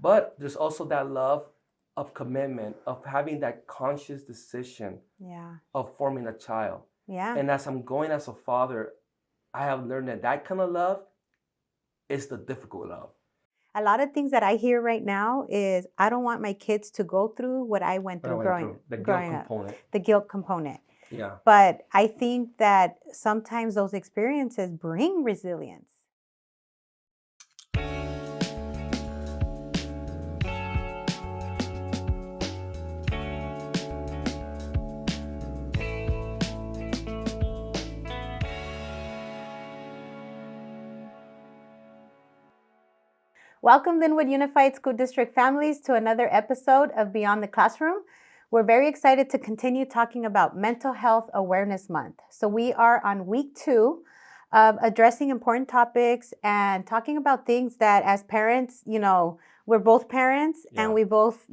But there's also that love of commitment, of having that conscious decision of forming a child. Yeah. And as I'm going as a father, I have learned that kind of love is the difficult love. A lot of things that I hear right now is I don't want my kids to go through what I went through growing up. The guilt component. The guilt component. Yeah. But I think that sometimes those experiences bring resilience. Welcome, Linwood Unified School District families, to another episode of Beyond the Classroom. We're very excited to continue talking about Mental Health Awareness Month. So we are on week 2 of addressing important topics and talking about things that as parents, we're both parents and we both,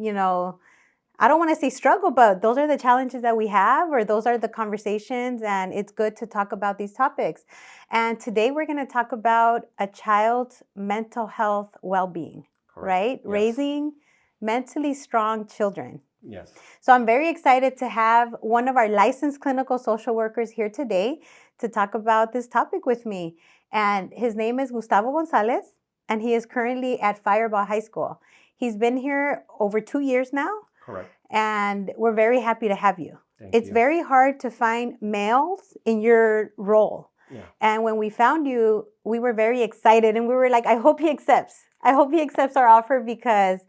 I don't want to say struggle, but those are the challenges that we have, or those are the conversations, and it's good to talk about these topics. And today we're going to talk about a child's mental health well-being, right? Yes. Raising mentally strong children. Yes. So I'm very excited to have one of our licensed clinical social workers here today to talk about this topic with me. And his name is Gustavo Gonzales, and he is currently at Firebaugh High School. He's been here over 2 years now. Correct. And we're very happy to have you. Thank you. Very hard to find males in your role. Yeah. And when we found you, we were very excited, and we were like, I hope he accepts. I hope he accepts our offer, because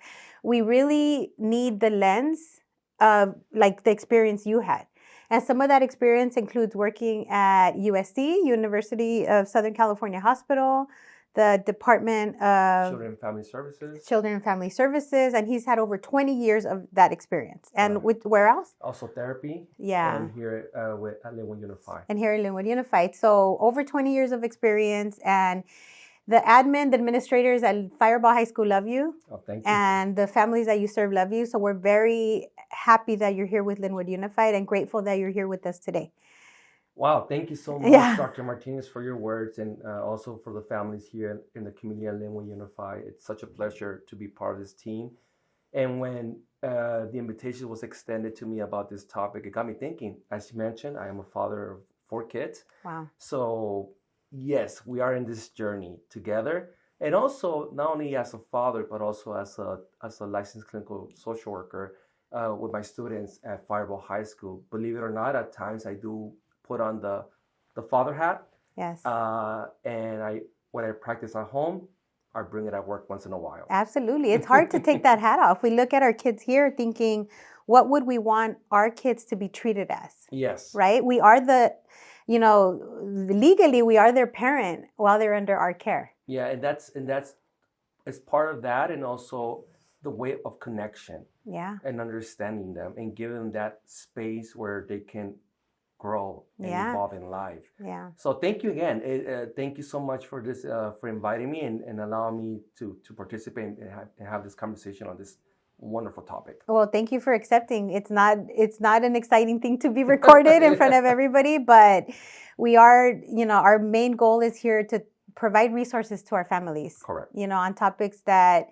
we really need the lens of like the experience you had. And some of that experience includes working at USC, University of Southern California Hospital, the Department of Children and Family Services, and he's had over 20 years of that experience. And with where else? Also therapy. Yeah. And here at Linwood Unified. And here at Linwood Unified. So over 20 years of experience, and the administrators at Firebaugh High School love you. Oh, thank you. And the families that you serve love you. So we're very happy that you're here with Linwood Unified and grateful that you're here with us today. Wow, thank you so much, Dr. Martinez, for your words, and also for the families here in the community at Linwood Unified. It's such a pleasure to be part of this team. And when the invitation was extended to me about this topic, it got me thinking. As you mentioned, I am a father of 4 kids. Wow. So yes, we are in this journey together. And also, not only as a father, but also as a licensed clinical social worker with my students at Firebaugh High School. Believe it or not, at times I do put on the father hat. Yes. And when I practice at home, I bring it at work once in a while. Absolutely. It's hard to take that hat off. We look at our kids here thinking, what would we want our kids to be treated as? Yes. Right? We are legally we are their parent while they're under our care. Yeah, and that's as part of that, and also the way of connection. Yeah. And understanding them and giving them that space where they can grow and evolve in life. Yeah. So thank you again. Thank you so much for this, for inviting me and allowing me to participate and have this conversation on this wonderful topic. Well, thank you for accepting. It's not an exciting thing to be recorded in front of everybody, but we are, our main goal is here to provide resources to our families. Correct. On topics that,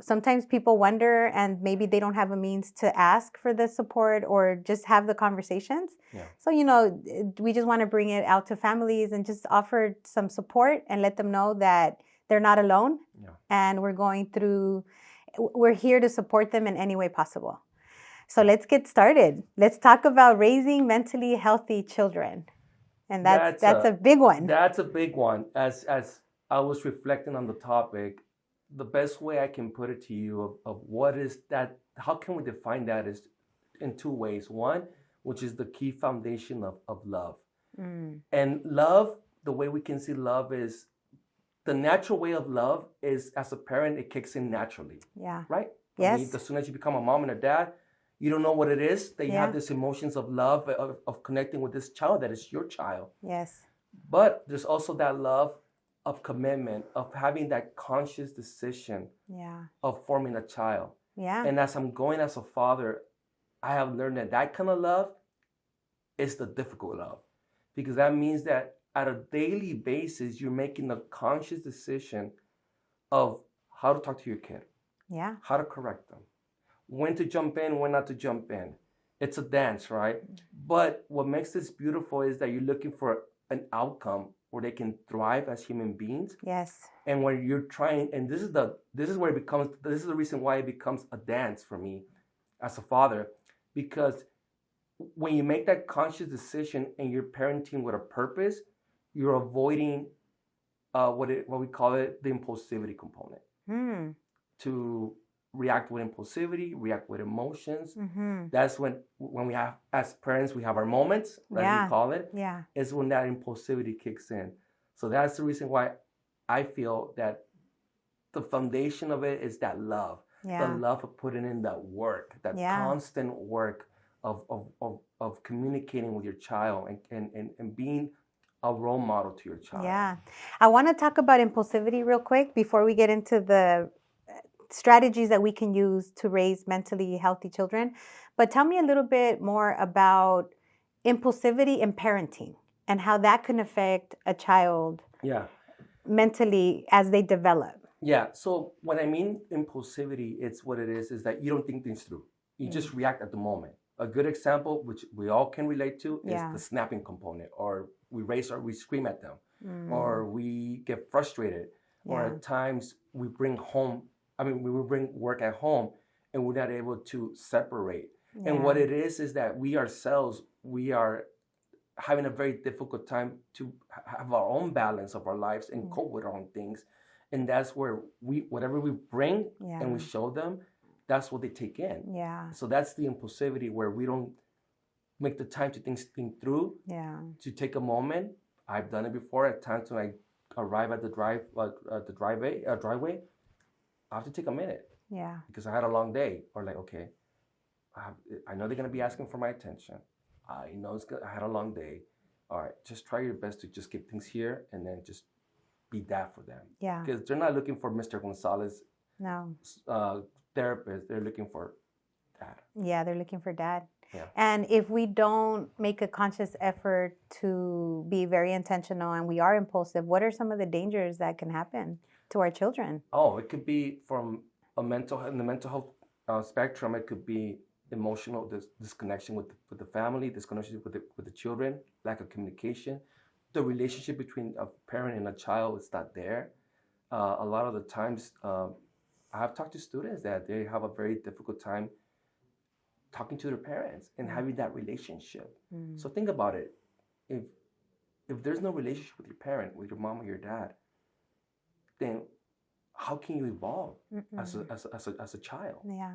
sometimes people wonder, and maybe they don't have a means to ask for the support or just have the conversations. Yeah. So, we just want to bring it out to families and just offer some support and let them know that they're not alone. Yeah. And we're here to support them in any way possible. So let's get started. Let's talk about raising mentally healthy children. And that's a big one. That's a big one. As I was reflecting on the topic, the best way I can put it to you of what is that, how can we define that, is in 2 ways. One, which is the key foundation of love. Mm. And love, the way we can see love is, the natural way of love is, as a parent, it kicks in naturally. Yeah. Right? Yes. I mean, as soon as you become a mom and a dad, you don't know what it is. That you have these emotions of love, of connecting with this child that is your child. Yes. But there's also that love of commitment, of having that conscious decision of forming a child. Yeah. And as I'm going as a father, I have learned that kind of love is the difficult love. Because that means that at a daily basis, you're making a conscious decision of how to talk to your kid, Yeah. how to correct them, when to jump in, when not to jump in. It's a dance, right? But what makes this beautiful is that you're looking for an outcome where they can thrive as human beings. Yes. And when you're trying, and this is where it becomes, this is the reason why it becomes a dance for me as a father, because when you make that conscious decision and you're parenting with a purpose, you're avoiding what we call it, the impulsivity component. To react with impulsivity, react with emotions. That's when we have, as parents, we have our moments, as we call it. Yeah. Is when that impulsivity kicks in. So that's the reason why I feel that the foundation of it is that love. Yeah. The love of putting in that work, that constant work of communicating with your child and being a role model to your child. Yeah. I want to talk about impulsivity real quick before we get into the strategies that we can use to raise mentally healthy children. But tell me a little bit more about impulsivity in parenting and how that can affect a child mentally as they develop. Yeah. So when I mean impulsivity, it's what it is that you don't think things through. You just react at the moment. A good example, which we all can relate to, is the snapping component, or we scream at them, or we get frustrated, or at times we bring work at home and we're not able to separate. And what it is that we ourselves, we are having a very difficult time to have our own balance of our lives and cope with our own things. And that's where whatever we bring and we show them, that's what they take in. Yeah. So that's the impulsivity where we don't make the time to think through. Yeah. To take a moment. I've done it before. At times when I arrive at the driveway, I have to take a minute. Yeah. Because I had a long day. Or like, okay, I know they're gonna be asking for my attention. I know I had a long day. All right, just try your best to just get things here and then just be that for them. Yeah. Because they're not looking for Mr. Gonzalez. No. Therapist. They're looking for dad. Yeah, they're looking for dad. Yeah. And if we don't make a conscious effort to be very intentional and we are impulsive, what are some of the dangers that can happen to our children? Oh, it could be from in the mental health spectrum. It could be emotional disconnection with the family, disconnection with the children, lack of communication. The relationship between a parent and a child is not there. A lot of the times, I have talked to students that they have a very difficult time talking to their parents and having that relationship. So think about it. If there's no relationship with your parent, with your mom or your dad, then how can you evolve as a child? Yeah.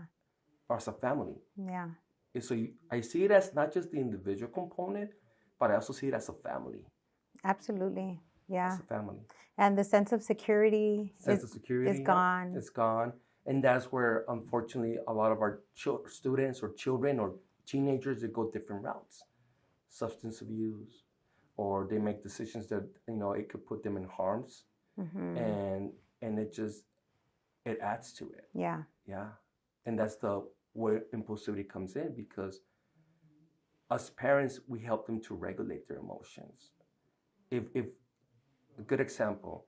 Or as a family? Yeah. And so I see it as not just the individual component, but I also see it as a family. Absolutely. Yeah. As a family. And the sense of security is gone. It's gone. And that's where, unfortunately, a lot of our students or children or teenagers, they go different routes. Substance abuse, or they make decisions that, it could put them in harms. And it adds to it. Yeah. Yeah. And that's where impulsivity comes in, because as parents, we help them to regulate their emotions. If a good example,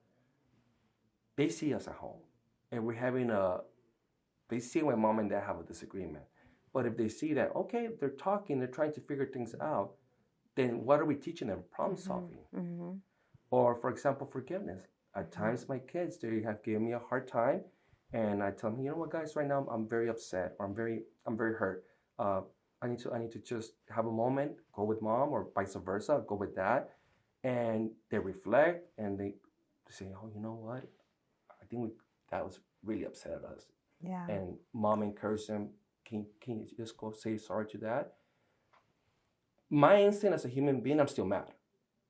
they see us at home and they see my mom and dad have a disagreement. But if they see that, okay, they're talking, they're trying to figure things out, then what are we teaching them? Problem solving. Or, for example, forgiveness. At times, my kids, they have given me a hard time, and I tell them, you know what, guys, right now I'm very upset, or I'm very hurt. I need to just have a moment, go with mom, or vice versa, go with dad, and they reflect and they say, oh, you know what, I think dad was really upset at us. Yeah. And mom encouraged them, can you just go say sorry to dad? My instinct as a human being, I'm still mad,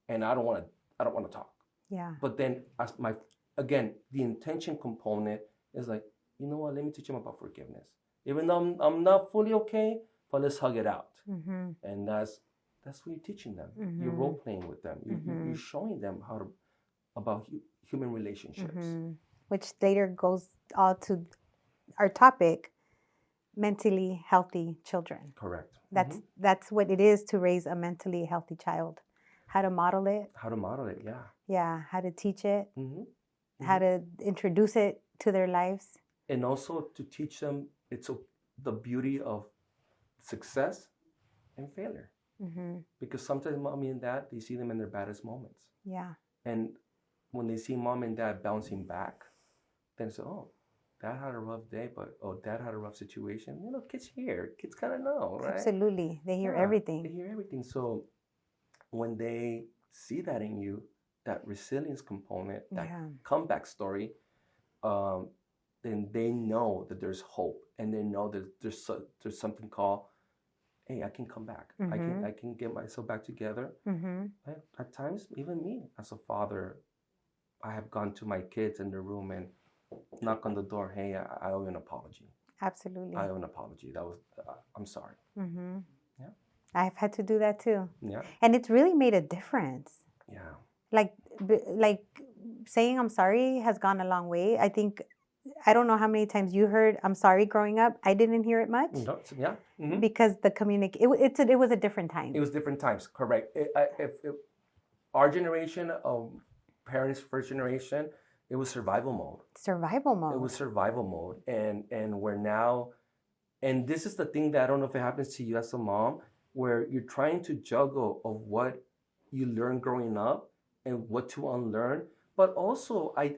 and I don't want to talk. Yeah. But then, the intention component is like, you know what? Let me teach them about forgiveness. Even though I'm not fully okay, but let's hug it out. And that's what you're teaching them. You're role playing with them. You're showing them about human relationships. Which later goes all to our topic, mentally healthy children. Correct. That's what it is to raise a mentally healthy child. How to model it. How to model it, yeah. Yeah, how to teach it. How to introduce it to their lives. and also to teach them the beauty of success and failure. Because sometimes mommy and dad, they see them in their baddest moments. Yeah. And when they see mom and dad bouncing back, then say, oh, dad had a rough day, but dad had a rough situation. Kids hear. Kids kind of know, right? Absolutely. They hear everything. They hear everything. So when they see that in you, that resilience component, that comeback story, then they know that there's hope, and they know that there's something called, hey, I can come back. I can get myself back together. At times, even me as a father, I have gone to my kids in their room and knock on the door. Hey, I owe you an apology. Absolutely. I owe an apology. That was, I'm sorry. Yeah. I've had to do that too. Yeah. And it's really made a difference. Yeah. Like saying I'm sorry has gone a long way. I don't know how many times you heard I'm sorry growing up. I didn't hear it much. No, yeah. Because the it was a different time. It was different times, correct. Our generation of parents, first generation, it was survival mode. Survival mode. It was survival mode. And we're now, and this is the thing that I don't know if it happens to you as a mom, where you're trying to juggle of what you learned growing up and what to unlearn. But also, I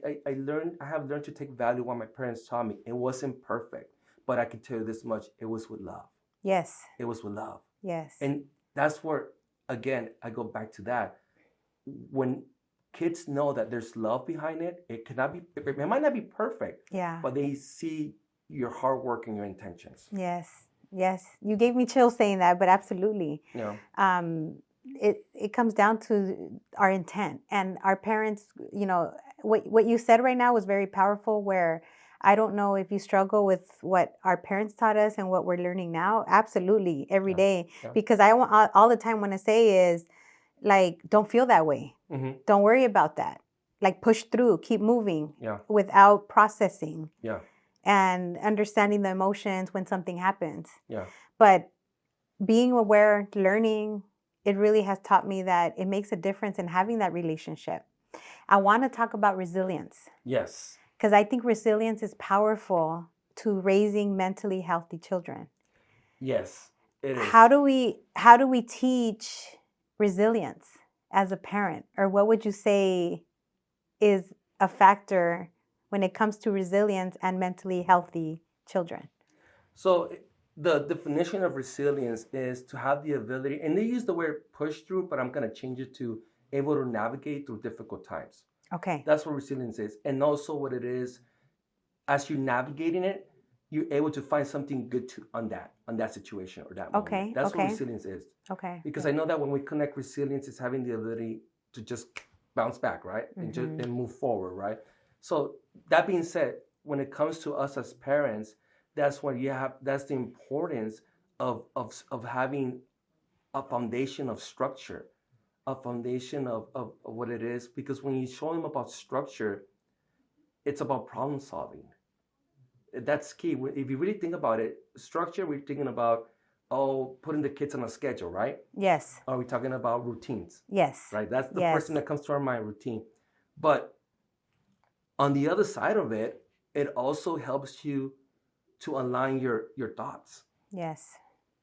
have learned to take value what my parents taught me. It wasn't perfect, but I can tell you this much: it was with love. Yes. It was with love. Yes. And that's where, again, I go back to that. When kids know that there's love behind it, it might not be perfect. Yeah. But they see your hard work and your intentions. Yes. Yes. You gave me chills saying that, but absolutely. Yeah. It comes down to our intent and our parents. What you said right now was very powerful, where I don't know if you struggle with what our parents taught us and what we're learning now. Absolutely, every day. Yeah. Because I all the time want to say is, like, don't feel that way. Don't worry about that. Like, push through, keep moving without processing and understanding the emotions when something happens. Yeah. But being aware, learning, it really has taught me that it makes a difference in having that relationship. I want to talk about resilience. Yes. Because I think resilience is powerful to raising mentally healthy children. Yes, it is. How do we teach resilience as a parent? Or what would you say is a factor when it comes to resilience and mentally healthy children? So the definition of resilience is to have the ability, and they use the word push through, but I'm going to change it to able to navigate through difficult times. Okay. That's what resilience is. And also what it is, as you're navigating it, you're able to find something good on that situation or that moment. Okay. That's what resilience is. Okay. Because I know that when we connect resilience, it's having the ability to just bounce back, right? And move forward, right? So that being said, when it comes to us as parents, that's the importance of having a foundation of structure, a foundation of what it is. Because when you show them about structure, it's about problem solving. That's key. If you really think about it, structure, we're thinking about, putting the kids on a schedule, right? Yes. Are we talking about routines? Yes. Right? That's the first thing that comes to our mind, routine. But on the other side of it, it also helps you to align your thoughts. Yes.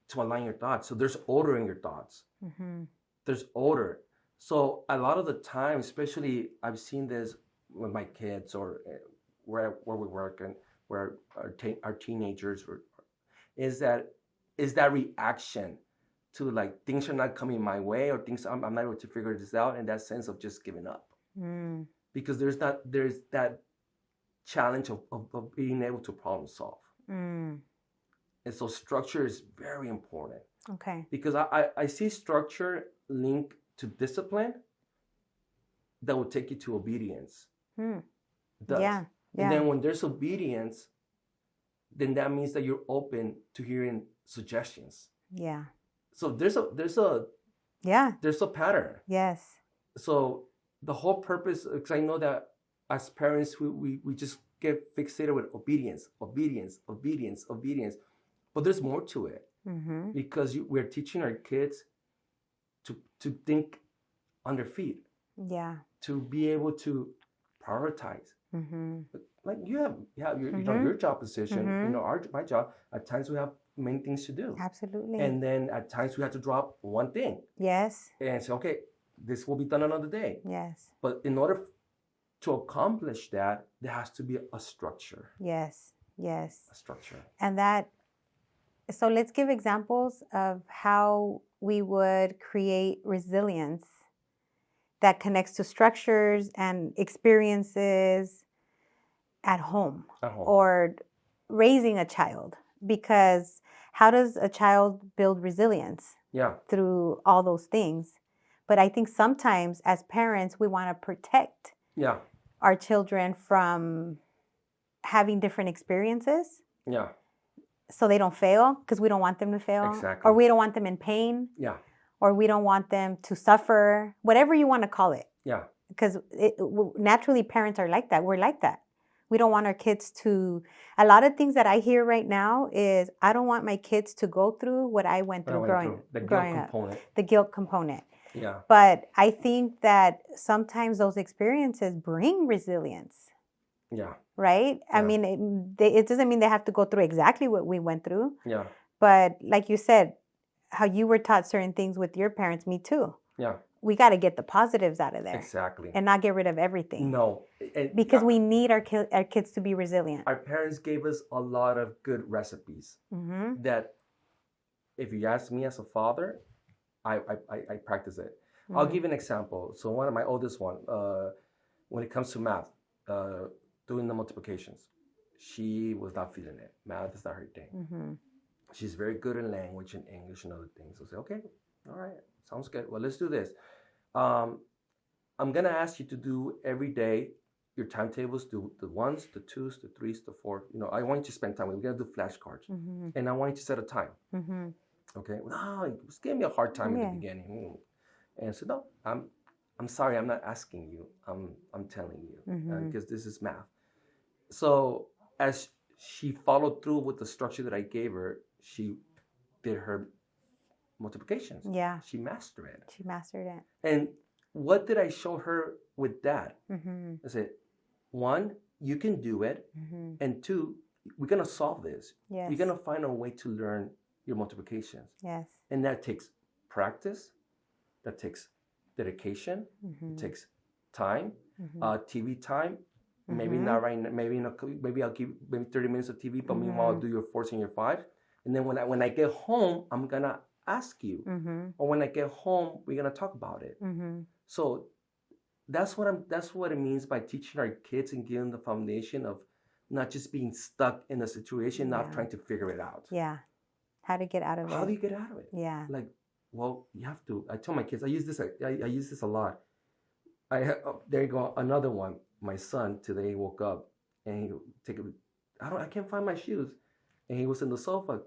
To align your thoughts. So there's order in your thoughts. There's order. So a lot of the time, especially I've seen this with my kids or where we work and where our teenagers is that reaction to, like, things are not coming my way, or things I'm not able to figure this out, and that sense of just giving up. Because there's that challenge of being able to problem solve. And so structure is very important. Okay. Because I see structure linked to discipline that will take you to obedience. It does. Yeah. And then when there's obedience, then that means that you're open to hearing suggestions. Yeah. So there's a pattern. Yes. So the whole purpose, because I know that as parents, we just get fixated with obedience. But there's more to it. Because we're teaching our kids to think on their feet. Yeah. To be able to prioritize. like your job position, my job. At times we have many things to do, Absolutely. and then at times we have to drop one thing. Yes. And say, okay, this will be done another day. Yes. But in order to accomplish that, there has to be a structure. Yes. Yes. A structure. And so let's give examples of how we would create resilience that connects to structures and experiences at home. Or raising a child. Because how does a child build resilience? Yeah. Through all those things. But I think sometimes as parents, we want to protect our children from having different experiences. Yeah. So they don't fail, because we don't want them to fail. Exactly. Or we don't want them in pain. Yeah. Or we don't want them to suffer, whatever you want to call it. Yeah. Because naturally parents are like that. We're like that. We don't want our kids to, a lot of things that I hear right now is, I don't want my kids to go through what I went through growing up. The guilt component. Yeah. But I think that sometimes those experiences bring resilience. Yeah. Right? Yeah. I mean, it doesn't mean they have to go through exactly what we went through. Yeah. But like you said, how you were taught certain things with your parents, me too. Yeah. We got to get the positives out of there. Exactly. And not get rid of everything. No. Because we need our kids to be resilient. Our parents gave us a lot of good recipes that, if you ask me as a father, I practice it. I'll give you an example. So one of my oldest one, when it comes to math, doing the multiplications, she was not feeling it. Math is not her thing. She's very good in language and English and other things. So I say, okay, all right, sounds good. Well, let's do this. I'm going to ask you to do every day your timetables, do the 1s, the 2s, the 3s, the 4s. I want you to spend time. We're going to do flashcards. And I want you to set a time. Okay? No, it was giving me a hard time in the beginning. And I said, no, I'm sorry, I'm not asking you. I'm telling you. Because this is math. So as she followed through with the structure that I gave her, she did her multiplications. Yeah. She mastered it. She mastered it. And what did I show her with that? I said, 1, you can do it. And 2, we're going to solve this. Yes. You're going to find a way to learn your multiplications. Yes. And that takes practice. That takes dedication. It takes time. TV time. Maybe not right now. Maybe I'll give 30 minutes of TV, but meanwhile I'll do your 4s and your 5s. And then when I get home, I'm gonna ask you. Or when I get home, we're gonna talk about it. So that's what it means by teaching our kids and giving them the foundation of not just being stuck in a situation, not trying to figure it out. Yeah. How to get out of it. How do you get out of it? Yeah. Like, well, you have to. I tell my kids, I use this a lot. There you go, another one. My son today woke up and I can't find my shoes. And he was in the sofa.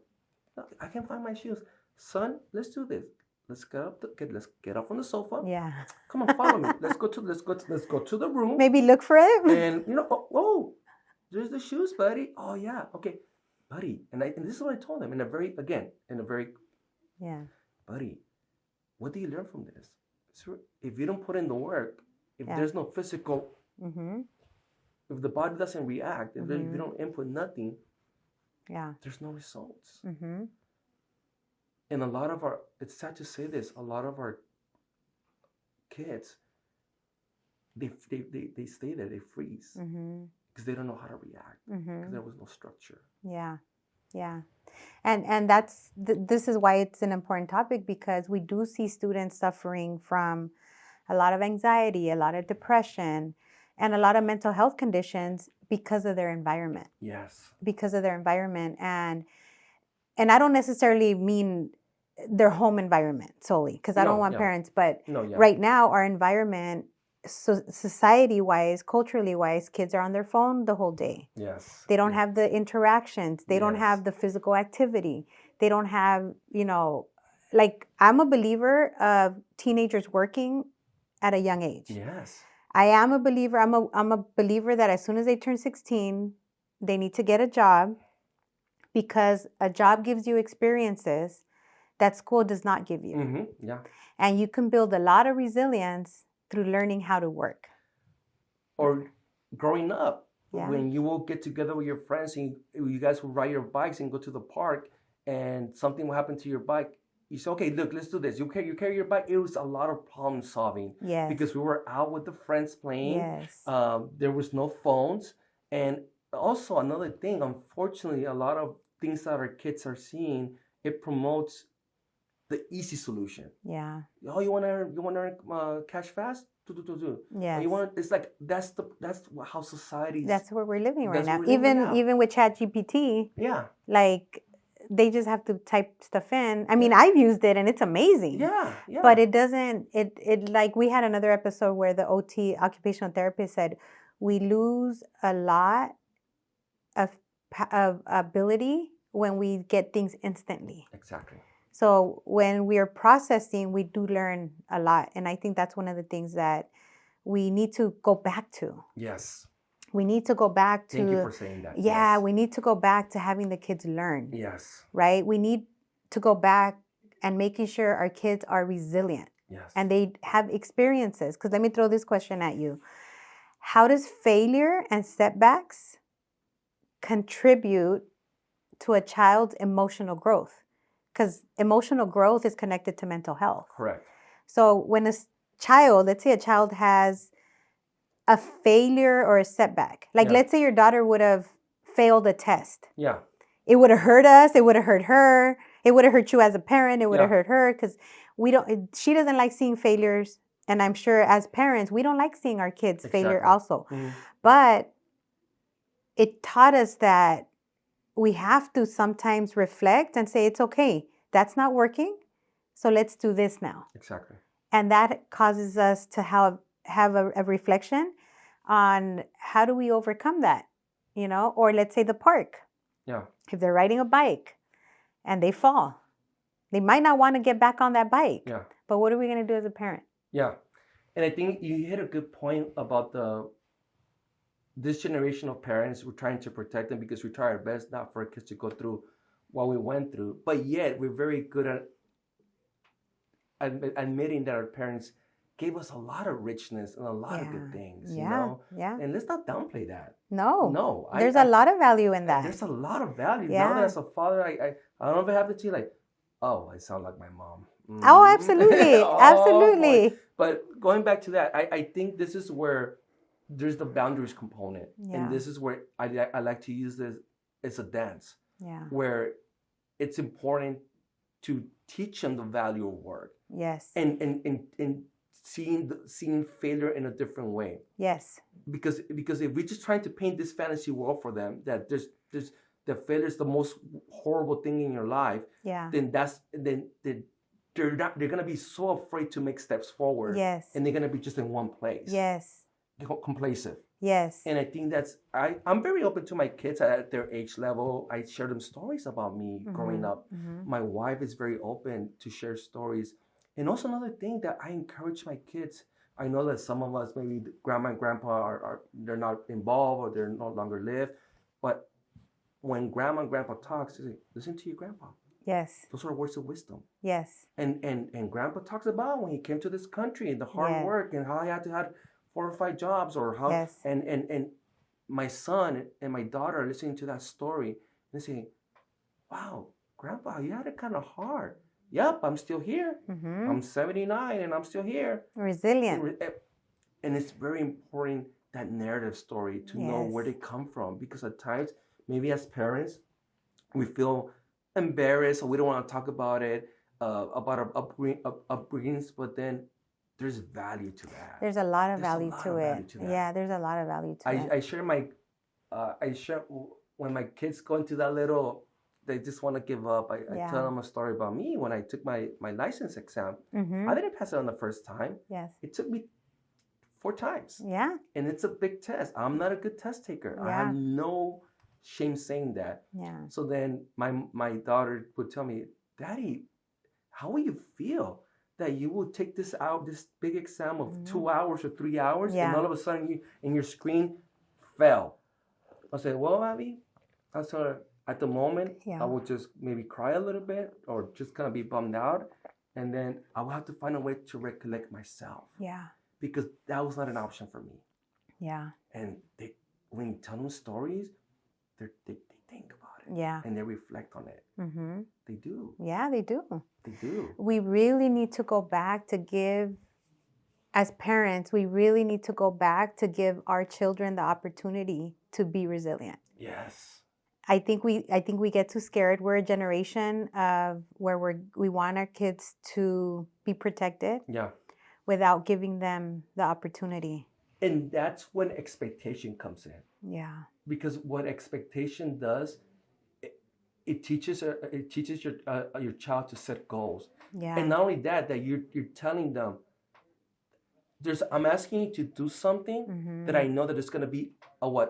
I can't find my shoes. Son, let's do this. Let's get up from the sofa. Yeah. Come on, follow me. Let's go to the room. Maybe look for it. And oh, there's the shoes, buddy. Oh yeah, okay, buddy. And this is what I told him in a very yeah. Buddy, what do you learn from this? So if you don't put in the work, if there's no physical, if the body doesn't react, if you don't input nothing, there's no results. And it's sad to say this, a lot of our kids, they stay there, they freeze because they don't know how to react because there was no structure. Yeah. Yeah. And this is why it's an important topic, because we do see students suffering from a lot of anxiety, a lot of depression, and a lot of mental health conditions because of their environment. Yes. Because of their environment. And I don't necessarily mean their home environment solely, because I don't want parents, but right now our environment, society-wise, culturally-wise, kids are on their phone the whole day. Yes. They don't have the interactions. They don't have the physical activity. They don't have, like, I'm a believer of teenagers working at a young age. Yes. I am a believer. I'm a believer that as soon as they turn 16, they need to get a job, because a job gives you experiences that school does not give you. Yeah. And you can build a lot of resilience through learning how to work. Or growing up when you will get together with your friends and you guys will ride your bikes and go to the park and something will happen to your bike, you say, okay, look, let's do this. You carry your bike. It was a lot of problem solving. Yes. Because we were out with the friends playing. Yes. There was no phones. And also another thing, unfortunately, a lot of things that our kids are seeing, it promotes the easy solution. Yeah. Oh, you want to earn cash fast? Do. Yes. It's like that's how society's. That's where we're living right now. Even with ChatGPT. Yeah. Like they just have to type stuff in. I mean, I've used it and it's amazing. Yeah. But it doesn't. It like we had another episode where the OT occupational therapist said we lose a lot of ability when we get things instantly. Exactly. So when we are processing, we do learn a lot. And I think that's one of the things that we need to go back to. Yes. We need to go back to... Thank you for saying that. Yeah, yes. We need to go back to having the kids learn. Yes. Right? We need to go back and making sure our kids are resilient. Yes. And they have experiences. Because let me throw this question at you. How does failure and setbacks contribute to a child's emotional growth? Because emotional growth is connected to mental health. Correct. So when let's say a child has a failure or a setback, like let's say your daughter would have failed a test. Yeah. It would have hurt us. It would have hurt her. It would have hurt you as a parent. It would have hurt her because she doesn't like seeing failures. And I'm sure as parents, we don't like seeing our kids failure also. Mm-hmm. But it taught us that we have to sometimes reflect and say, it's okay. That's not working. So let's do this now. Exactly. And that causes us to have a reflection on how do we overcome that, or let's say the park. Yeah. If they're riding a bike and they fall, they might not want to get back on that bike. Yeah. But what are we going to do as a parent? Yeah. And I think you hit a good point about this generation of parents. We're trying to protect them because we try our best not for our kids to go through what we went through. But yet we're very good at admitting that our parents gave us a lot of richness and a lot of good things. Yeah. And let's not downplay that. No. There's a lot of value in that. There's a lot of value. Yeah. Now that as a father, I don't know if it happened to you, like, oh, I sound like my mom. Oh, absolutely. Absolutely. Boy. But going back to that, I think this is where there's the boundaries component. Yeah. And this is where I like to use this as a dance. Yeah. Where it's important to teach them the value of work. Yes. And seeing failure in a different way. Yes. Because if we're just trying to paint this fantasy world for them that there's the failure is the most horrible thing in your life. Yeah. Then they're gonna be so afraid to make steps forward. Yes. And they're gonna be just in one place. Yes. Complacent. Yes. And I think I'm very open to my kids at their age level. I share them stories about me growing up. Mm-hmm. My wife is very open to share stories. And also another thing that I encourage my kids, I know that some of us, maybe grandma and grandpa they're not involved or they're no longer live, but when grandma and grandpa talks, they say, listen to your grandpa. Yes. Those are words of wisdom. Yes. And grandpa talks about when he came to this country and the hard work and how he had to have 4 or 5 jobs or how and my son and my daughter are listening to that story and they say, wow, grandpa, you had it kind of hard. Yep, I'm still here. Mm-hmm. I'm 79 and I'm still here. Resilient. And it's very important, that narrative story, to know where they come from. Because at times, maybe as parents, we feel embarrassed or we don't want to talk about it, about our upbringings, but then there's value to that. There's a lot of value to it. Yeah, there's a lot of value to it. I share when my kids go into that little, they just want to give up. I tell them a story about me when I took my license exam. Mm-hmm. I didn't pass it on the first time. Yes. It took me 4 times. Yeah. And it's a big test. I'm not a good test taker. Yeah. I have no shame saying that. Yeah. So then my daughter would tell me, Daddy, how will you feel that you will take this big exam of 2 hours or 3 hours and all of a sudden your screen fell? I said, well, Abby, I told her, at the moment, I would just maybe cry a little bit or just kind of be bummed out. And then I would have to find a way to recollect myself. Yeah. Because that was not an option for me. Yeah. And when you tell them stories, they think about it. Yeah. And they reflect on it. Mm-hmm. They do. Yeah, they do. They do. We really need to go back to give, as parents, we really need to go back to give our children the opportunity to be resilient. Yes. I think we get too scared. We're a generation of where we want our kids to be protected. Yeah. Without giving them the opportunity. And that's when expectation comes in. Yeah. Because what expectation does, it teaches your child to set goals. Yeah. And not only that you're telling them, I'm asking you to do something mm-hmm. that I know that it's going to be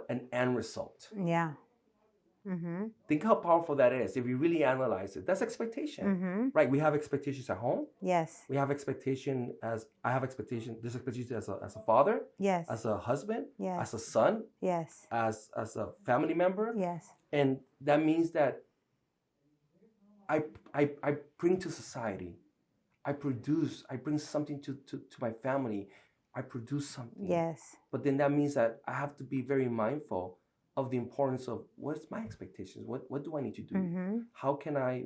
an end result. Yeah. Mm-hmm. Think how powerful that is if you really analyze it. That's expectation, mm-hmm. right? We have expectations at home. Yes. We have expectation there's expectation as a father. Yes. As a husband. Yes. As a son. Yes. As a family member. Yes. And that means that I bring to society. I bring something to my family. I produce something. Yes. But then that means that I have to be very mindful of the importance of what's my expectations? What do I need to do? Mm-hmm. How can I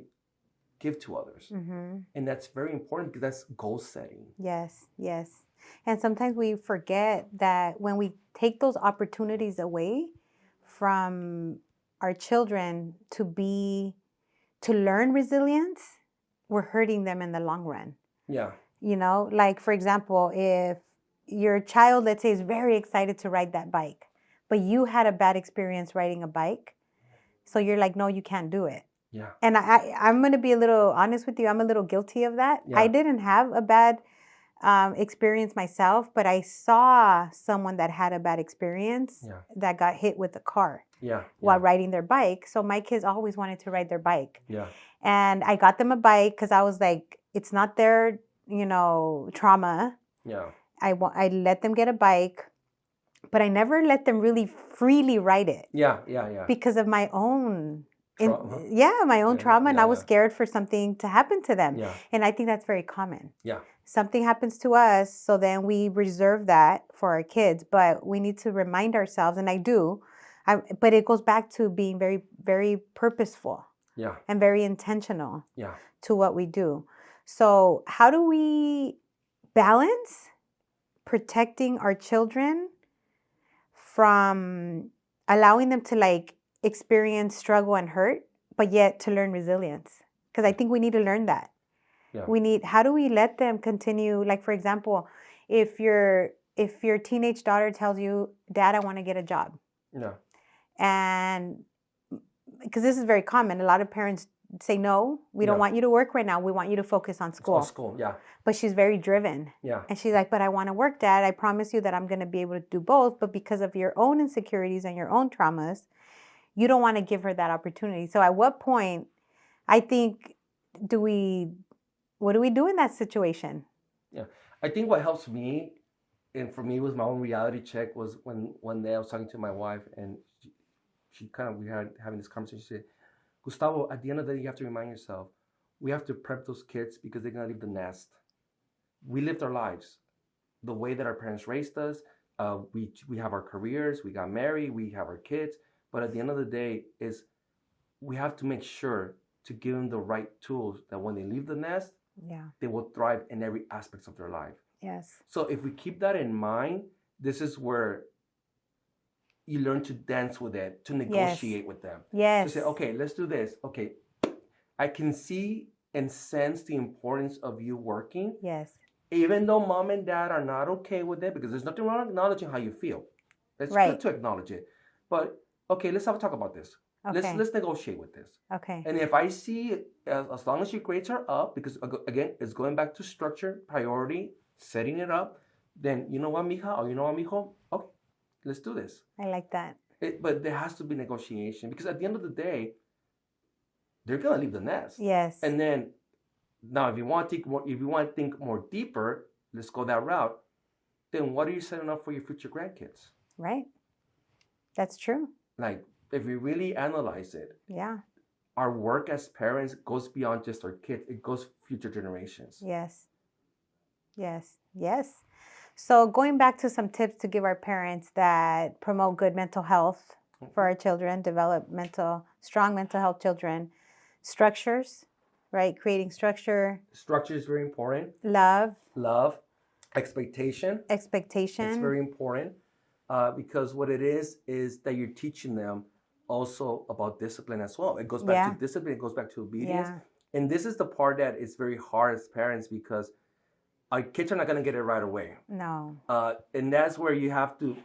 give to others? Mm-hmm. And that's very important because that's goal setting. Yes, yes. And sometimes we forget that when we take those opportunities away from our children to learn resilience, we're hurting them in the long run. Yeah. You know, like for example, if your child, let's say, is very excited to ride that bike, but you had a bad experience riding a bike. So you're like, no, you can't do it. Yeah. And I'm going to be a little honest with you. I'm a little guilty of that. Yeah. I didn't have a bad experience myself, but I saw someone that had a bad experience that got hit with a car while riding their bike. So my kids always wanted to ride their bike. Yeah. And I got them a bike because I was like, it's not their, trauma. Yeah. I let them get a bike. But I never let them really freely write it. Yeah. Because of my own trauma. And I was scared for something to happen to them. Yeah. And I think that's very common. Yeah. Something happens to us, so then we reserve that for our kids. But we need to remind ourselves, and I do, but it goes back to being very, very purposeful. Yeah. And very intentional to what we do. So how do we balance protecting our children from allowing them to experience struggle and hurt, but yet to learn resilience? Because I think we need to learn that. Yeah. How do we let them continue? Like, for example, if your teenage daughter tells you, Dad, I want to get a job. Yeah. And because this is very common, a lot of parents say, no, we don't want you to work right now. We want you to focus on school. But she's very driven. Yeah. And she's like, but I want to work, Dad. I promise you that I'm going to be able to do both. But because of your own insecurities and your own traumas, you don't want to give her that opportunity. So at what point, I think, what do we do in that situation? Yeah. I think what helps me, and for me was my own reality check, was when one day I was talking to my wife and we had having this conversation. She said, Gustavo, at the end of the day, you have to remind yourself, we have to prep those kids because they're going to leave the nest. We lived our lives the way that our parents raised us. We have our careers, we got married, we have our kids. But at the end of the day, we have to make sure to give them the right tools that when they leave the nest, they will thrive in every aspect of their life. Yes. So if we keep that in mind, this is where you learn to dance with it, to negotiate with them. Yes. To say, okay, let's do this. Okay, I can see and sense the importance of you working. Yes. Even though mom and dad are not okay with it, because there's nothing wrong acknowledging how you feel. It's good to acknowledge it. But, okay, let's have a talk about this. Okay. Let's negotiate with this. Okay. And if I see, as long as your grades are up, because, again, it's going back to structure, priority, setting it up, then you know what, mija, or you know what, mijo? Okay, let's do this. I like that. But there has to be negotiation, because at the end of the day, they're going to leave the nest. Yes. And then, now if you want to think more deeper, let's go that route, then what are you setting up for your future grandkids? Right. That's true. Like, if we really analyze it, our work as parents goes beyond just our kids. It goes future generations. Yes. Yes. Yes. So going back to some tips to give our parents that promote good mental health for our children, develop strong mental health children, structures, right? Creating structure. Structure is very important. Love. Expectation. Expectation. It's very important because what it is that you're teaching them also about discipline as well. It goes back to discipline. It goes back to obedience. Yeah. And this is the part that is very hard as parents because our kids are not going to get it right away. No. And that's where you have to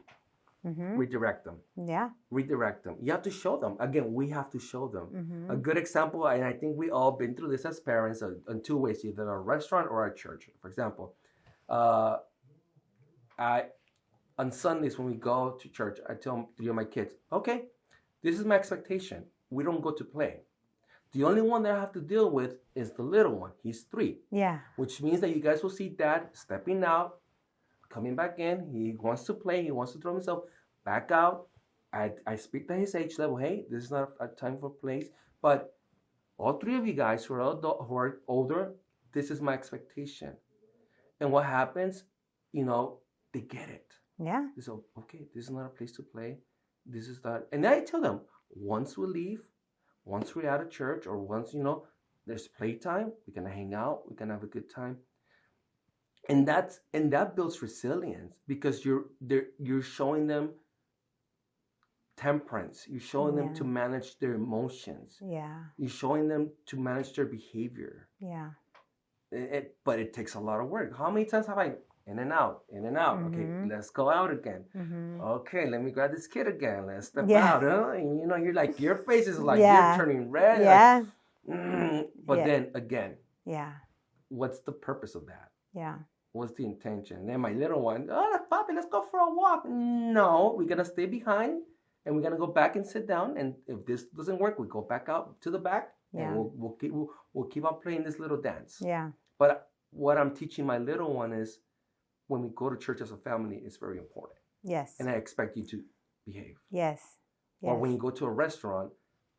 redirect them. Yeah. Redirect them. You have to show them. Again, we have to show them. A good example, and I think we all been through this as parents in two ways, either a restaurant or a church. For example, on Sundays when we go to church, I tell my kids, okay, this is my expectation. We don't go to play. The only one that I have to deal with is the little one. He's 3. Yeah. Which means that you guys will see Dad stepping out, coming back in. He wants to play. He wants to throw himself back out. I speak to his age level. Hey, this is not a time for plays. But all 3 of you guys who are older, this is my expectation. And what happens, they get it. Yeah. They say, okay, this is not a place to play. This is not. And then I tell them, once we leave, once we're out of church, or once, there's playtime, we're going to hang out, we're going to have a good time. And that builds resilience because you're showing them temperance. You're showing them to manage their emotions. Yeah. You're showing them to manage their behavior. Yeah. But it takes a lot of work. How many times have I in and out? Okay, let's go out again. Okay, let me grab this kid again. Let's step out. And you're like, your face is like you're turning red. Yeah. But then again, what's the purpose of that? Yeah. What's the intention? And then my little one, Papi, let's go for a walk. No, we're gonna stay behind and we're gonna go back and sit down. And if this doesn't work, we go back out to the back and we'll keep on playing this little dance. Yeah. But what I'm teaching my little one is, when we go to church as a family, it's very important. Yes. And I expect you to behave. Yes. Or when you go to a restaurant,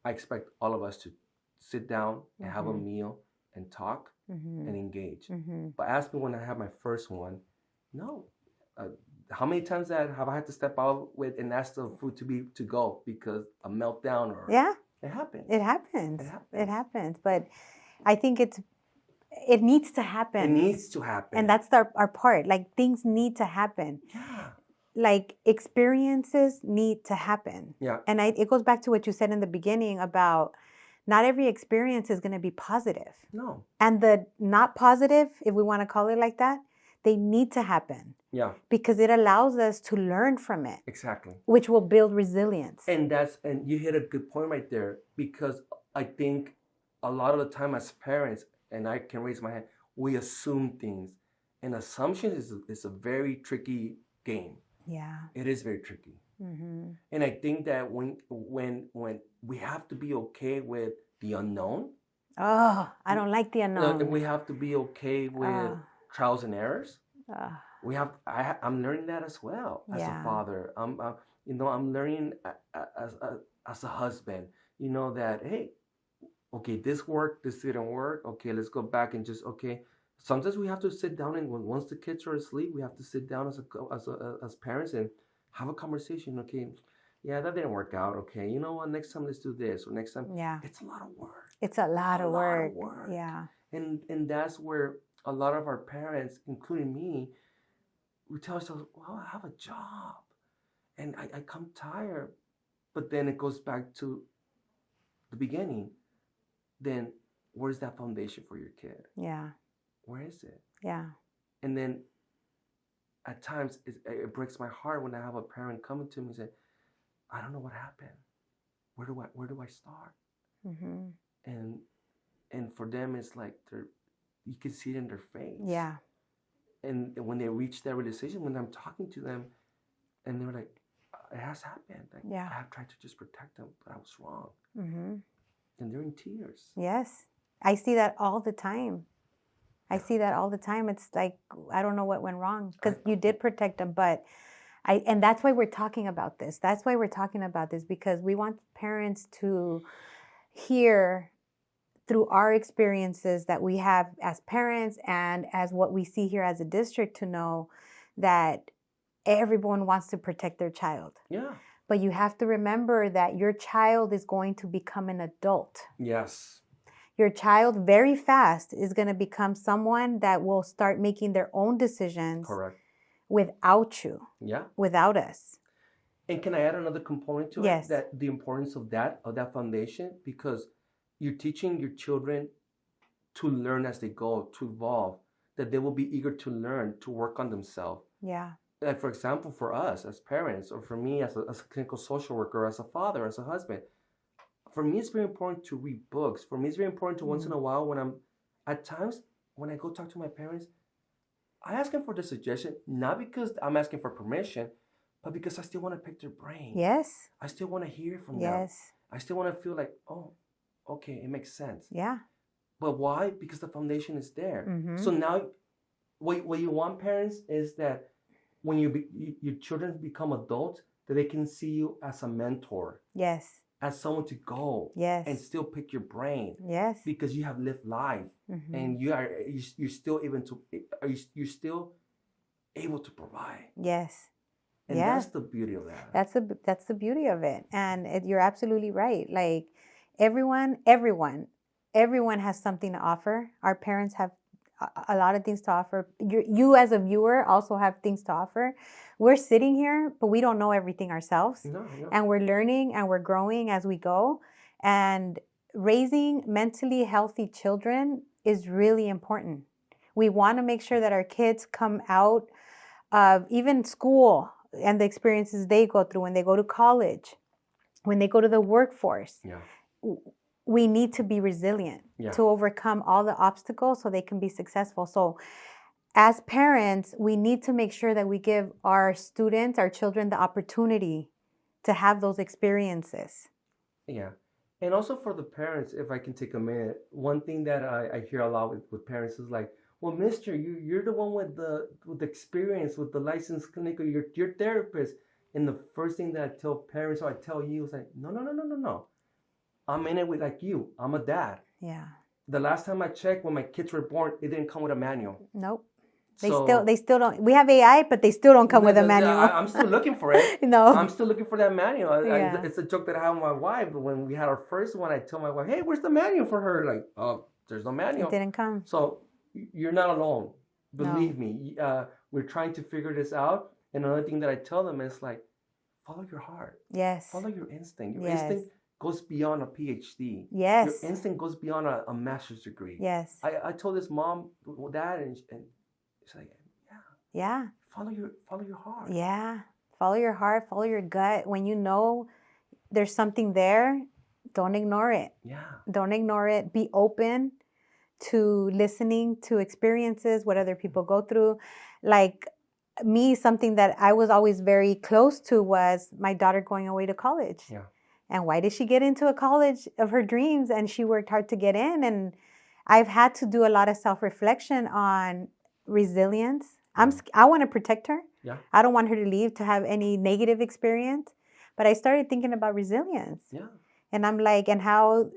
I expect all of us to sit down and have a meal and talk and engage. But ask me when I have my first one, no. How many times have I had to step out with and ask the food to go because a meltdown or it happens. It happens. But I think it needs to happen. It needs to happen. And that's our part. Like, things need to happen. Yeah. Like, experiences need to happen. Yeah. And it goes back to what you said in the beginning about not every experience is going to be positive. No. And the not positive, if we want to call it like that, they need to happen. Yeah. Because it allows us to learn from it. Exactly. Which will build resilience. And you hit a good point right there, because I think a lot of the time as parents, and I can raise my hand, we assume things. And assumption is a very tricky game. Yeah. It is very tricky. And I think that when we have to be okay with the unknown. Oh, I don't like the unknown. We have to be okay with trials and errors. I'm learning that as well as a father. I'm learning as a husband, that, hey, okay, this worked, this didn't work. Okay, let's go back and sometimes we have to sit down, and once the kids are asleep, we have to sit down as parents and have a conversation. Okay, yeah, that didn't work out. Okay, you know what? Next time let's do this, or next time. Yeah, it's a lot of work. It's a lot of work. Yeah, and that's where a lot of our parents, including me, we tell ourselves, "Well, I have a job, and I come tired," but then it goes back to the beginning. Then where's that foundation for your kid? Yeah. Where is it? Yeah. And then at times it breaks my heart when I have a parent coming to me and say, I don't know what happened. Where do I start? And for them, it's like you can see it in their face. Yeah. And when they reach that realization, when I'm talking to them, and they're like, it has happened. Like, I have tried to just protect them, but I was wrong. And they're in tears. Yes. I see that all the time. It's like, I don't know what went wrong, because you did protect them, and that's why we're talking about this. Because we want parents to hear through our experiences that we have as parents and as what we see here as a district, to know that everyone wants to protect their child. Yeah. But you have to remember that your child is going to become an adult. Yes. Your child very fast is going to become someone that will start making their own decisions. Correct. Without you. Yeah. Without us. And can I add another component to Yes. it? That the importance of that foundation, because you're teaching your children to learn as they go, to evolve, that they will be eager to learn, to work on themselves. Yeah. Like, for example, for us as parents, or for me as a clinical social worker, as a father, as a husband, for me it's very important to read books. For me it's very important to once in a while, when at times when I go talk to my parents, I ask them for the suggestion, not because I'm asking for permission, but because I still want to pick their brain. Yes. I still want to hear from them. Yes. I still want to feel like, oh, okay, it makes sense. Yeah. But why? Because the foundation is there. Mm-hmm. So now, what you want, parents, is that when your children become adults, that they can see you as a mentor. Yes. As someone to go. Yes. And still pick your brain. Yes. Because you have lived life, mm-hmm. and you're still able to provide. Yes. And that's the beauty of that. That's the beauty of it. And you're absolutely right. Like everyone has something to offer. Our parents have a lot of things to offer. You as a viewer also have things to offer. We're sitting here, but we don't know everything ourselves. No. And we're learning and we're growing as we go. And raising mentally healthy children is really important. We want to make sure that our kids come out of even school and the experiences they go through when they go to college, when they go to the workforce. Yeah. We need to be resilient to overcome all the obstacles so they can be successful. So as parents, we need to make sure that we give our students, our children, the opportunity to have those experiences. Yeah. And also for the parents, if I can take a minute, one thing that I hear a lot with parents is like, well, mister, you're the one with the experience, with the licensed clinical, you're therapist. And the first thing that I tell parents, or I tell you, is like, no. I'm in it with like you. I'm a dad. Yeah. The last time I checked, when my kids were born, it didn't come with a manual. Nope. They still don't. We have AI, but they still don't come with a manual. I'm still looking for it. No. I'm still looking for that manual. Yeah. It's a joke that I have with my wife. When we had our first one, I told my wife, hey, where's the manual for her? Like, oh, there's no manual. It didn't come. So you're not alone. Believe me. We're trying to figure this out. And another thing that I tell them is like, follow your heart. Yes. Follow your instinct. Your instinct goes beyond a PhD. Yes. Your instinct goes beyond a master's degree. Yes. I told this mom, dad, and she's like, yeah. Follow your heart. Yeah. Follow your heart, follow your gut. When you know there's something there, don't ignore it. Yeah. Don't ignore it. Be open to listening to experiences, what other people go through. Like me, something that I was always very close to was my daughter going away to college. Yeah. And why did she get into a college of her dreams? And she worked hard to get in. And I've had to do a lot of self-reflection on resilience. I want to protect her. Yeah. I don't want her to leave to have any negative experience. But I started thinking about resilience. Yeah. And I'm like, and how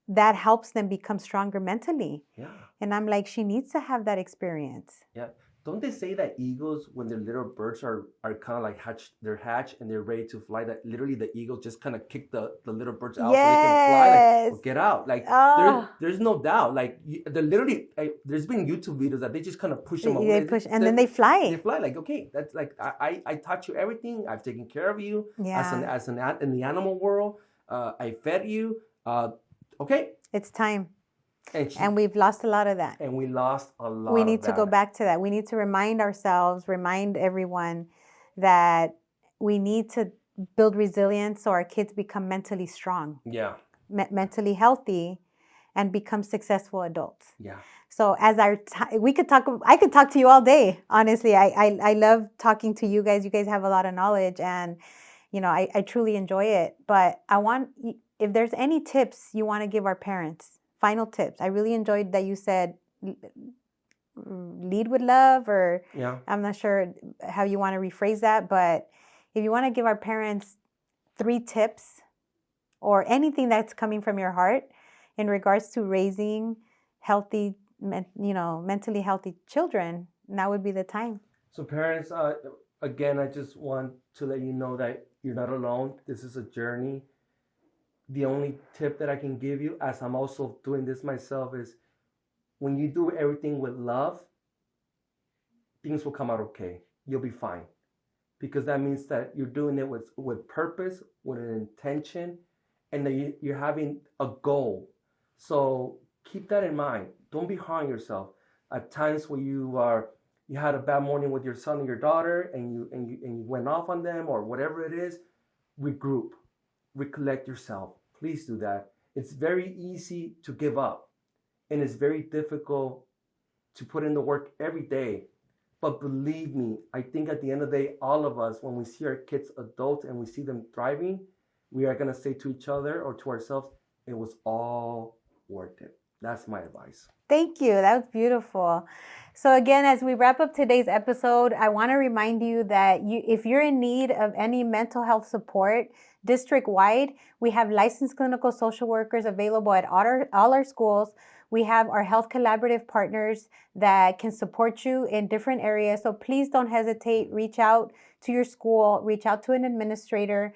that helps them become stronger mentally. Yeah. And I'm like, she needs to have that experience. Yeah. Don't they say that eagles, when their little birds are kind of like hatched and they're ready to fly, that literally the eagles just kind of kick the little birds out so they can fly, like, well, get out. Like, there's no doubt. Like, they're literally, there's been YouTube videos that they just kind of push them away. They push, and then they fly. They fly, like, okay, that's like, I taught you everything. I've taken care of you as an in the animal world. I fed you. Okay. It's time. And we've lost a lot of that. And we lost a lot. We need to go back to that. We need to remind ourselves, remind everyone that we need to build resilience so our kids become mentally strong. Yeah. Mentally healthy and become successful adults. Yeah. So as I could talk to you all day. Honestly, I love talking to you guys. You guys have a lot of knowledge and, I truly enjoy it. But if there's any tips you want to give our parents, final tips. I really enjoyed that you said lead with love, or I'm not sure how you want to rephrase that, but if you want to give our parents 3 tips or anything that's coming from your heart in regards to raising healthy, mentally healthy children, now would be the time. So parents, again, I just want to let you know that you're not alone. This is a journey. The only tip that I can give you, as I'm also doing this myself, is when you do everything with love, things will come out okay. You'll be fine. Because that means that you're doing it with purpose, with an intention, and that you're having a goal. So keep that in mind. Don't be hard on yourself. At times where you had a bad morning with your son and your daughter, and you went off on them or whatever it is, regroup, recollect yourself. Please do that. It's very easy to give up, and it's very difficult to put in the work every day. But believe me, I think at the end of the day, all of us, when we see our kids adults and we see them thriving, we are going to say to each other or to ourselves, it was all worth it. That's my advice. Thank you. That was beautiful. So again, as we wrap up today's episode, I want to remind you that if you're in need of any mental health support district-wide, we have licensed clinical social workers available at all our schools. We have our health collaborative partners that can support you in different areas. So please don't hesitate. Reach out to your school, reach out to an administrator,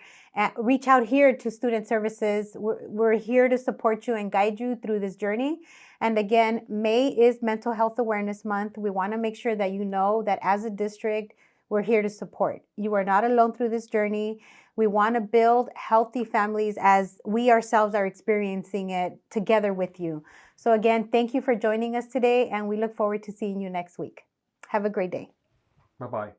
reach out here to student services. We're here to support you and guide you through this journey. And again, May is Mental Health Awareness Month. We want to make sure that you know that as a district, we're here to support. You are not alone through this journey. We want to build healthy families as we ourselves are experiencing it together with you. So again, thank you for joining us today, and we look forward to seeing you next week. Have a great day. Bye-bye.